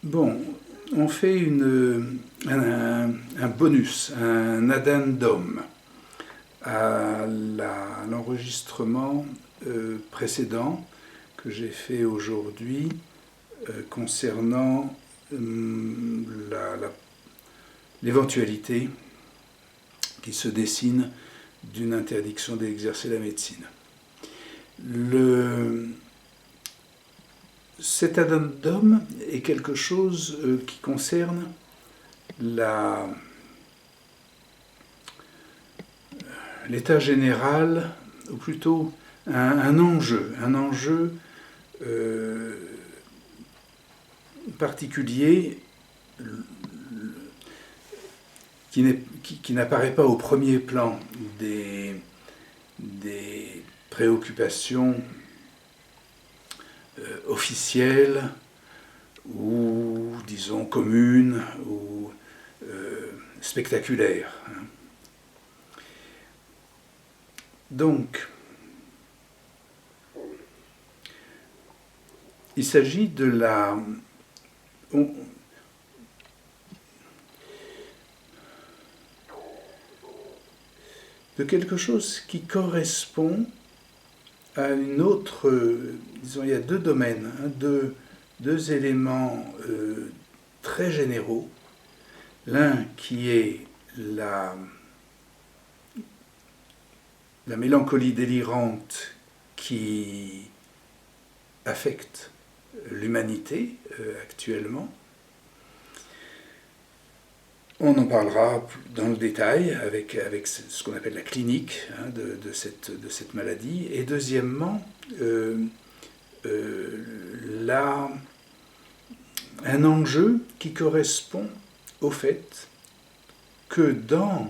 Bon, on fait un bonus, un addendum à l'enregistrement précédent que j'ai fait aujourd'hui concernant l'éventualité qui se dessine d'une interdiction d'exercer la médecine. Cet addendum est quelque chose qui concerne l'état général, ou plutôt un enjeu particulier qui n'apparaît pas au premier plan des préoccupations officielles ou, disons, communes ou spectaculaires. Donc, il s'agit de quelque chose qui correspond à une autre, disons, il y a deux domaines, deux éléments très généraux. L'un qui est la mélancolie délirante qui affecte l'humanité actuellement. On en parlera dans le détail avec ce qu'on appelle la clinique de cette maladie. Et deuxièmement, un enjeu qui correspond au fait que dans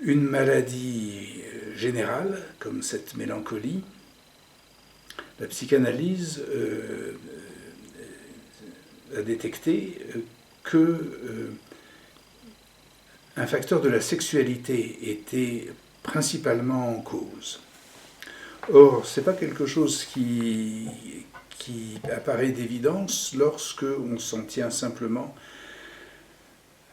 une maladie générale, comme cette mélancolie, la psychanalyse a détecté que un facteur de la sexualité était principalement en cause. Or, ce n'est pas quelque chose qui apparaît d'évidence lorsque on s'en tient simplement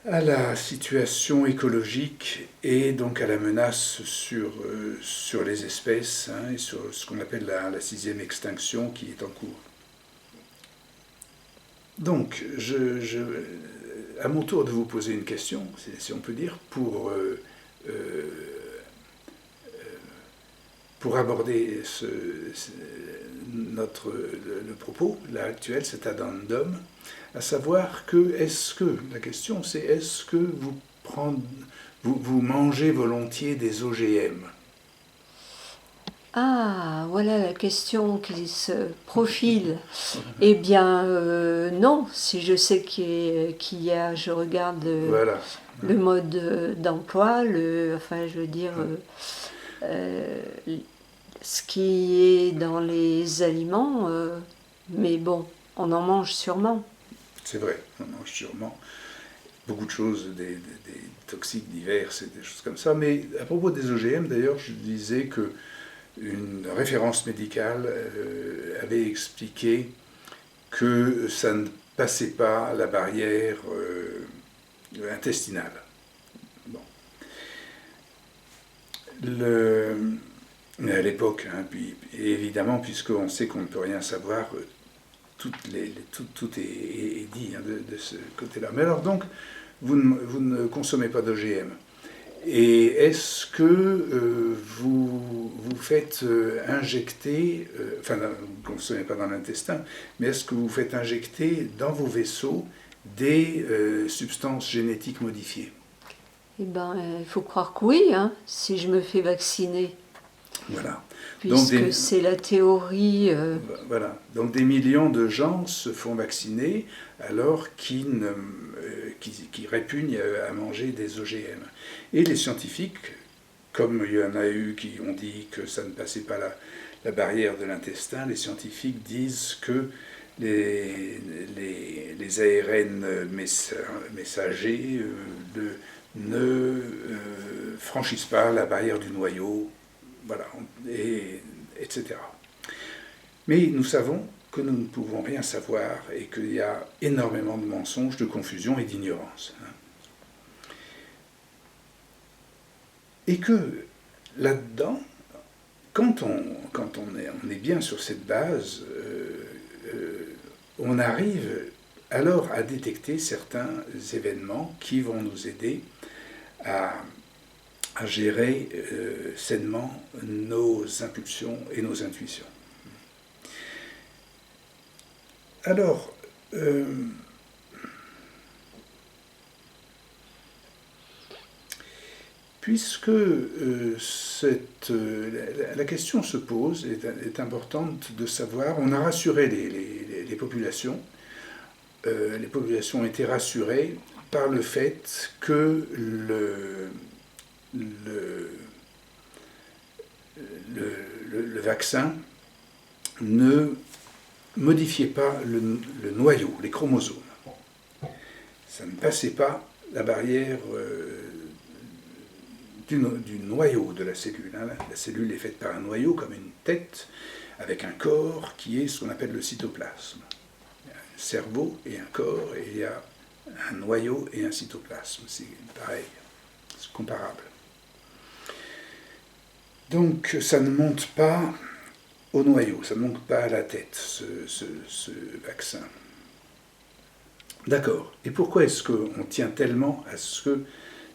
à la situation écologique et donc à la menace sur les espèces et sur ce qu'on appelle la 6e extinction qui est en cours. Donc, à mon tour de vous poser une question, si on peut dire, pour aborder le propos, là actuel, cet addendum, à savoir que, la question c'est, est-ce que vous mangez volontiers des OGM ? Ah, voilà la question qui se profile. Eh bien, non, si je sais qu'il y a, je regarde voilà. Le mode d'emploi, enfin, je veux dire, ce qui est dans les aliments, mais bon, on en mange sûrement. C'est vrai, on mange sûrement beaucoup de choses, des toxiques divers, des choses comme ça. Mais à propos des OGM, d'ailleurs, je disais que une référence médicale avait expliqué que ça ne passait pas la barrière intestinale. Bon. À l'époque, puis évidemment, puisqu'on sait qu'on ne peut rien savoir, tout est dit de ce côté-là. Mais alors donc, vous ne consommez pas d'OGM. Et est-ce que vous faites injecter, enfin, vous ne consommez pas dans l'intestin, mais est-ce que vous faites injecter dans vos vaisseaux des substances génétiques modifiées ? Eh bien, il faut croire que oui, si je me fais vacciner. Voilà. Puisque c'est la théorie. Voilà. Donc des millions de gens se font vacciner alors qu'ils répugnent à manger des OGM. Et les scientifiques, comme il y en a eu qui ont dit que ça ne passait pas la barrière de l'intestin, les scientifiques disent que les ARN messagers ne franchissent pas la barrière du noyau, voilà, etc. Mais nous savons que nous ne pouvons rien savoir et qu'il y a énormément de mensonges, de confusion et d'ignorance. Et que là-dedans, quand on est bien sur cette base, on arrive alors à détecter certains événements qui vont nous aider à gérer sainement nos impulsions et nos intuitions. Alors, puisque la question se pose, est importante de savoir, on a rassuré les populations ont été rassurées par le fait que le vaccin ne modifiait pas le noyau, les chromosomes. Ça ne passait pas la barrière du noyau de la cellule. La cellule est faite par un noyau comme une tête, avec un corps qui est ce qu'on appelle le cytoplasme. Il y a un cerveau et un corps, et il y a un noyau et un cytoplasme. C'est pareil, c'est comparable. Donc ça ne monte pas au noyau, ça ne monte pas à la tête, ce vaccin. D'accord. Et pourquoi est-ce qu'on tient tellement à ce que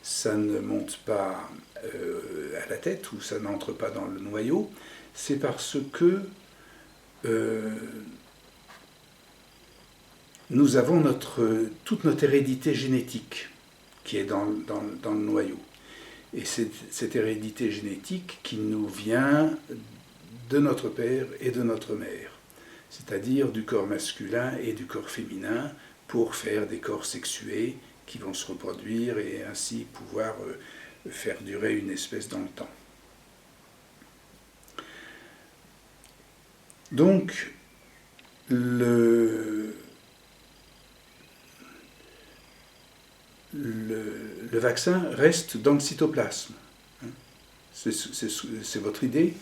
ça ne monte pas à la tête ou ça n'entre pas dans le noyau? C'est parce que nous avons toute notre hérédité génétique qui est dans le noyau. Et c'est cette hérédité génétique qui nous vient de notre père et de notre mère, c'est-à-dire du corps masculin et du corps féminin, pour faire des corps sexués qui vont se reproduire et ainsi pouvoir faire durer une espèce dans le temps. Donc, le vaccin reste dans le cytoplasme. C'est votre idée?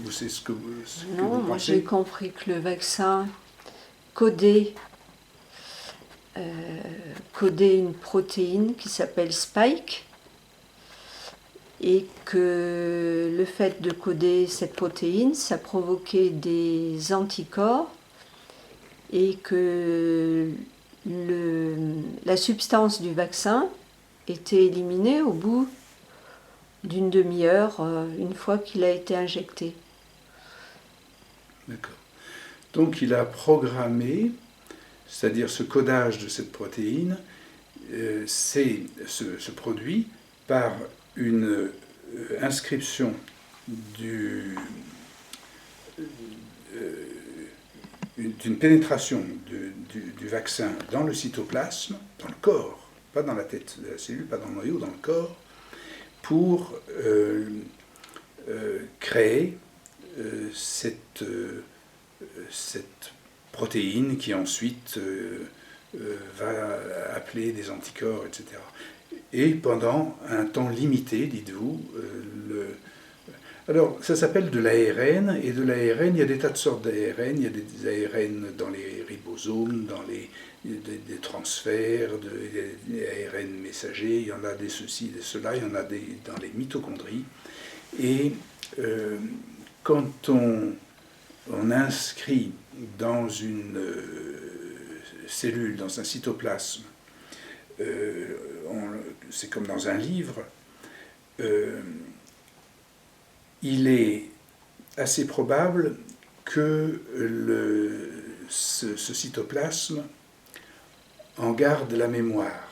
Ou c'est ce que vous Non, moi pensez? j'ai compris que le vaccin codait une protéine qui s'appelle Spike, et que le fait de coder cette protéine, ça provoquait des anticorps, et que la substance du vaccin était éliminée au bout d'une demi-heure, une fois qu'il a été injecté. D'accord. Donc il a programmé, c'est-à-dire ce codage de cette protéine, se produit par une inscription d'une pénétration du vaccin dans le cytoplasme, dans le corps, pas dans la tête de la cellule, pas dans le noyau, dans le corps, pour créer cette protéine qui ensuite va appeler des anticorps, etc. Et pendant un temps limité, dites-vous, alors ça s'appelle de l'ARN, et de l'ARN, il y a des tas de sortes d'ARN, il y a des ARN dans les ribosomes, dans des transferts, des ARN messagers, il y en a des ceci, des cela, il y en a dans les mitochondries. Et quand on inscrit dans une cellule, dans un cytoplasme, c'est comme dans un livre, il est assez probable que ce cytoplasme en garde la mémoire,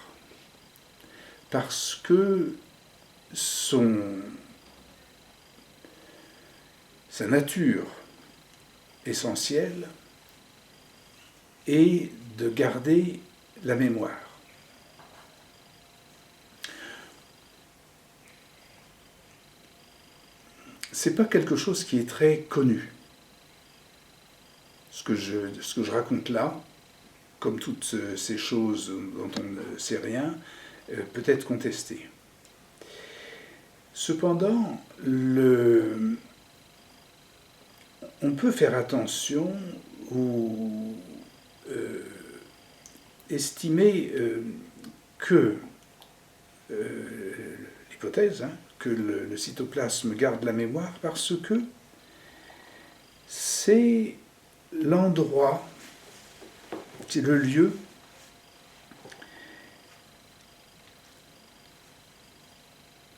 parce que sa nature essentielle est de garder la mémoire. C'est pas quelque chose qui est très connu. Ce que je raconte là, comme toutes ces choses dont on ne sait rien, peut être contesté. Cependant, on peut faire attention ou estimer que l'hypothèse, que le cytoplasme garde la mémoire parce que c'est l'endroit, c'est le lieu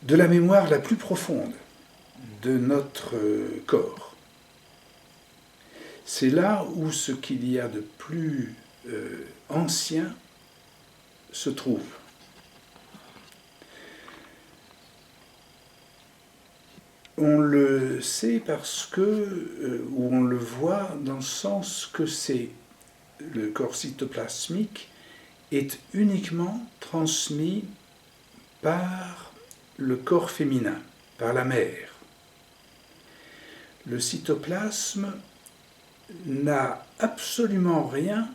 de la mémoire la plus profonde de notre corps. C'est là où ce qu'il y a de plus ancien se trouve. On le sait parce que, ou on le voit dans le sens que le corps cytoplasmique est uniquement transmis par le corps féminin, par la mère. Le cytoplasme n'a absolument rien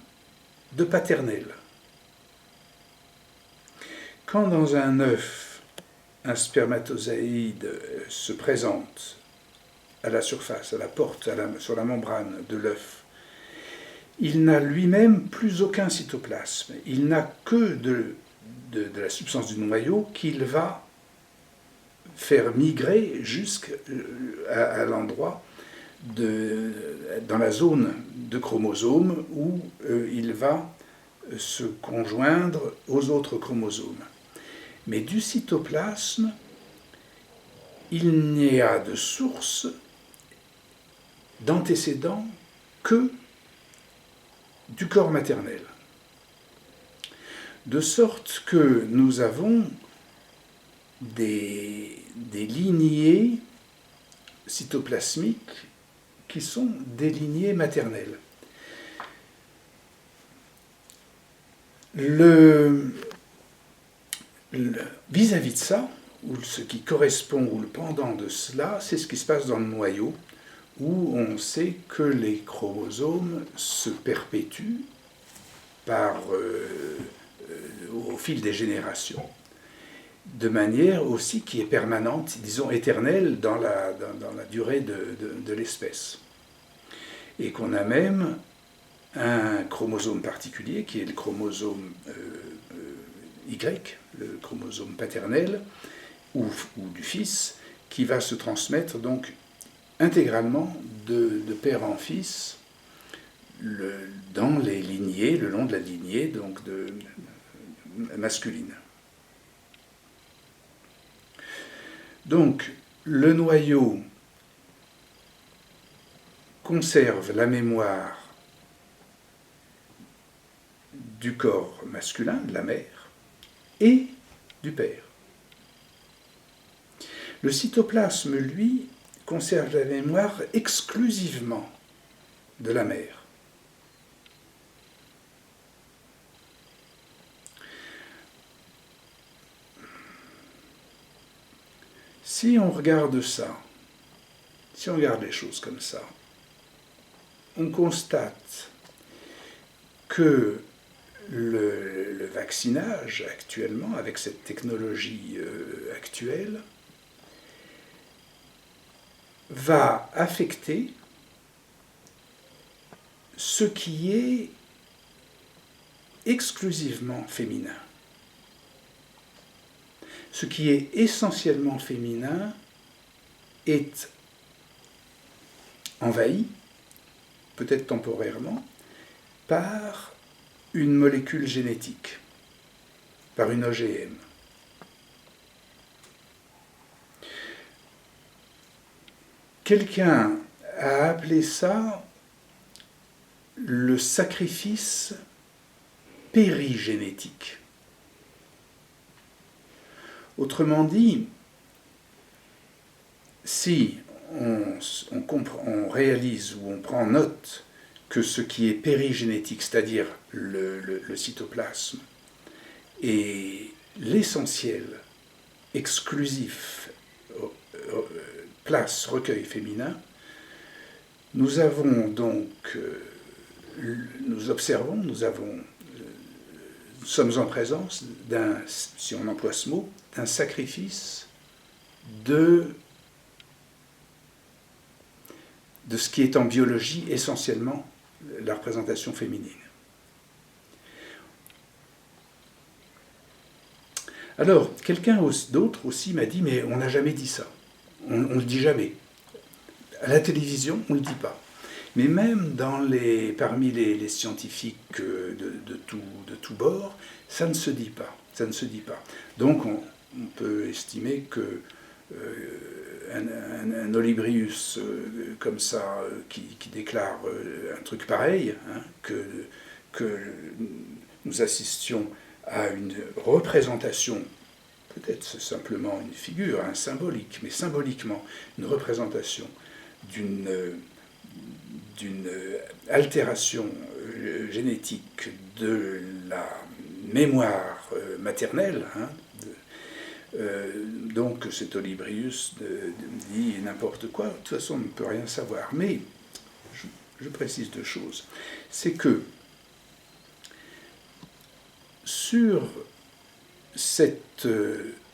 de paternel. Quand dans un œuf, un spermatozoïde se présente à la surface, à la porte, sur la membrane de l'œuf, il n'a lui-même plus aucun cytoplasme. Il n'a que de la substance du noyau qu'il va faire migrer jusqu'à l'endroit, dans la zone de chromosome où il va se conjoindre aux autres chromosomes. Mais du cytoplasme, il n'y a de source, d'antécédent, que du corps maternel. De sorte que nous avons des lignées cytoplasmiques qui sont des lignées maternelles. Vis-à-vis de ça, ou ce qui correspond, ou le pendant de cela, c'est ce qui se passe dans le noyau, où on sait que les chromosomes se perpétuent au fil des générations, de manière aussi qui est permanente, disons éternelle, dans la durée de l'espèce. Et qu'on a même un chromosome particulier, qui est le chromosome Y, le chromosome paternel, ou du fils, qui va se transmettre donc intégralement de père en fils dans les lignées, le long de la lignée donc masculine. Donc, le noyau conserve la mémoire du corps masculin, de la mère, et du père. Le cytoplasme, lui, conserve la mémoire exclusivement de la mère. Si on regarde ça, si on regarde les choses comme ça, on constate que le vaccinage actuellement, avec cette technologie actuelle, va affecter ce qui est exclusivement féminin. Ce qui est essentiellement féminin est envahi, peut-être temporairement, par une molécule génétique, par une OGM. Quelqu'un a appelé ça le sacrifice périgénétique. Autrement dit, si on réalise ou on prend note que ce qui est périgénétique, c'est-à-dire le cytoplasme, est l'essentiel, exclusif, place recueil féminin, nous avons donc, nous observons, nous sommes en présence d'un, si on emploie ce mot, d'un sacrifice de ce qui est en biologie essentiellement la représentation féminine. Alors, quelqu'un d'autre aussi m'a dit, mais on n'a jamais dit ça. On ne le dit jamais. À la télévision, on ne le dit pas. Mais même parmi les scientifiques de tout bord, ça ne se dit pas. Ça ne se dit pas. Donc, on peut estimer que un Olybrius comme ça, qui déclare un truc pareil, hein, que nous assistions à une représentation, peut-être simplement une figure, hein, symbolique, mais symboliquement une représentation d'une altération génétique de la mémoire maternelle, hein, donc cet Olybrius dit n'importe quoi, de toute façon on ne peut rien savoir. Mais je précise deux choses. C'est que sur cette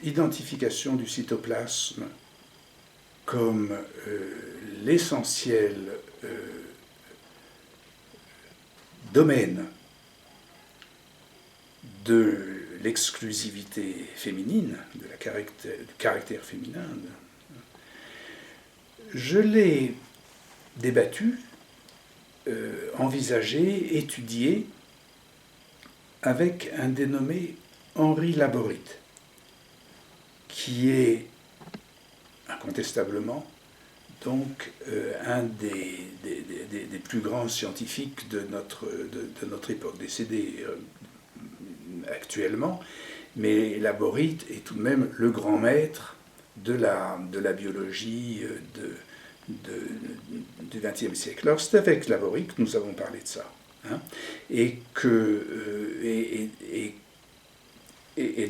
identification du cytoplasme comme l'essentiel domaine de l'exclusivité féminine, du caractère féminin, je l'ai débattu, envisagé, étudié avec un dénommé Henri Laborit, qui est incontestablement donc un des plus grands scientifiques de notre époque, décédé actuellement, mais Laborit est tout de même le grand maître de la biologie du XXe siècle. Alors c'est avec Laborit que nous avons parlé de ça, hein, et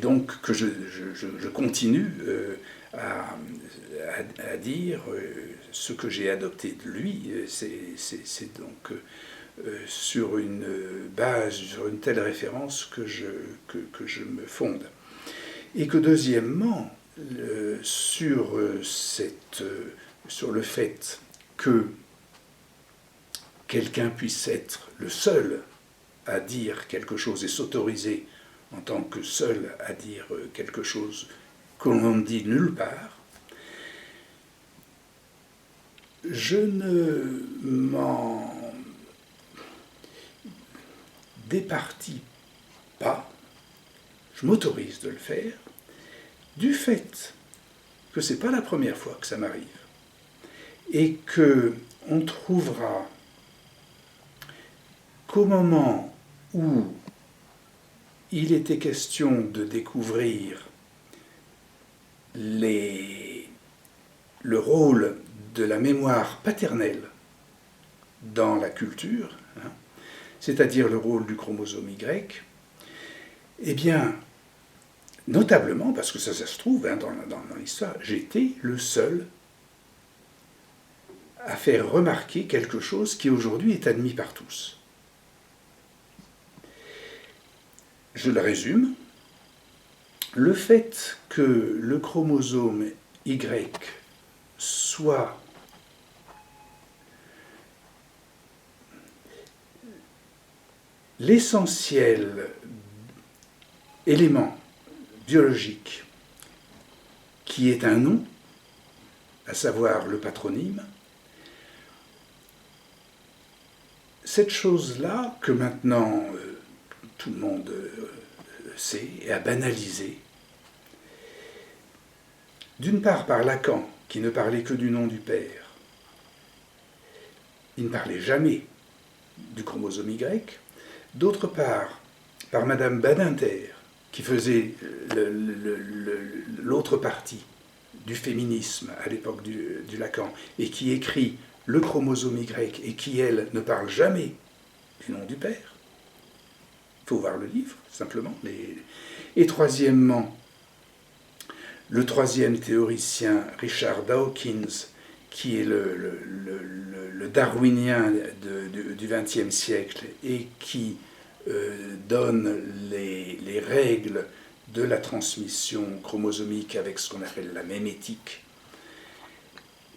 donc que je continue à dire ce que j'ai adopté de lui. C'est donc sur une base, sur une telle référence que je me fonde. Et que deuxièmement, sur le fait que quelqu'un puisse être le seul à dire quelque chose et s'autoriser en tant que seul à dire quelque chose que l'on ne dit nulle part, je ne m'en départis pas, je m'autorise de le faire, du fait que ce n'est pas la première fois que ça m'arrive, et qu'on trouvera qu'au moment où il était question de découvrir le rôle de la mémoire paternelle dans la culture, hein, c'est-à-dire le rôle du chromosome Y, eh bien, notablement, parce que ça se trouve hein, dans l'histoire, j'étais le seul à faire remarquer quelque chose qui aujourd'hui est admis par tous. Je le résume. Le fait que le chromosome Y soit l'essentiel élément biologique qui est un nom, à savoir le patronyme, cette chose-là que maintenant tout le monde sait et a banalisé, d'une part par Lacan, qui ne parlait que du nom du père, il ne parlait jamais du chromosome Y, d'autre part par Madame Badinter, qui faisait l'autre partie du féminisme à l'époque du Lacan, et qui écrit le chromosome Y, et qui, elle, ne parle jamais du nom du père. Il faut voir le livre, simplement. Et troisièmement, le troisième théoricien, Richard Dawkins, qui est le darwinien du XXe siècle et qui donne les règles de la transmission chromosomique avec ce qu'on appelle la mémétique,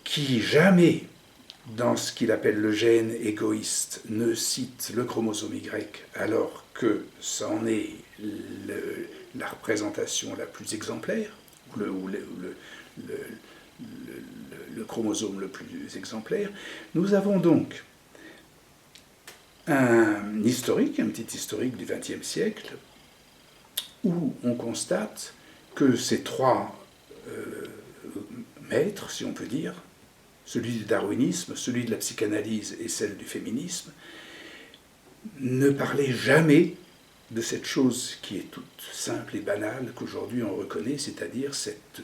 qui jamais dans ce qu'il appelle le gène égoïste, ne cite le chromosome Y, alors que c'en est la représentation la plus exemplaire, ou le chromosome le plus exemplaire. Nous avons donc un historique, un petit historique du XXe siècle, où on constate que ces trois maîtres, si on peut dire, celui du darwinisme, celui de la psychanalyse et celle du féminisme, ne parlaient jamais de cette chose qui est toute simple et banale qu'aujourd'hui on reconnaît, c'est-à-dire cette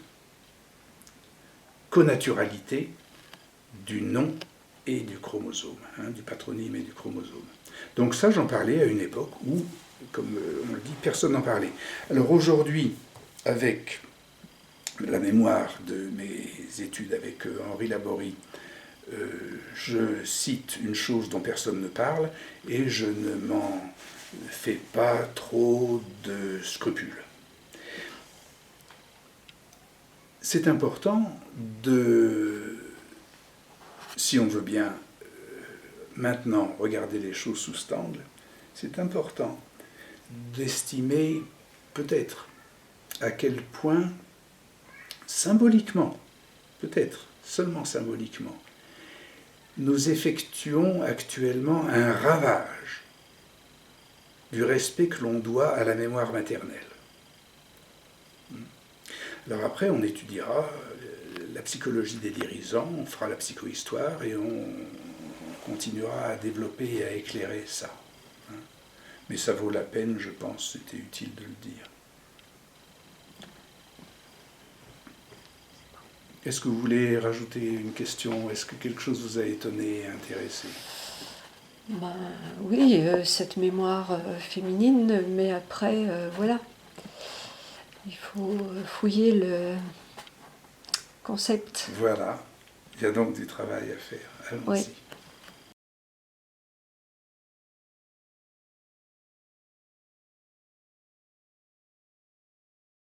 connaturalité du nom et du chromosome, du patronyme et du chromosome. Donc ça, j'en parlais à une époque où, comme on le dit, personne n'en parlait. Alors aujourd'hui, avec la mémoire de mes études avec Henri Laborie, je cite une chose dont personne ne parle et je ne m'en fais pas trop de scrupules. C'est important de, si on veut bien maintenant regarder les choses sous cet angle, c'est important d'estimer peut-être à quel point symboliquement, peut-être seulement symboliquement, nous effectuons actuellement un ravage du respect que l'on doit à la mémoire maternelle. Alors après, on étudiera la psychologie des dirigeants, on fera la psychohistoire et on continuera à développer et à éclairer ça. Mais ça vaut la peine, je pense, c'était utile de le dire. Est-ce que vous voulez rajouter une question? Est-ce que quelque chose vous a étonné, intéressé? Ben, oui, cette mémoire féminine, mais après, voilà. Il faut fouiller le concept. Voilà, il y a donc du travail à faire. Allons-y. Oui.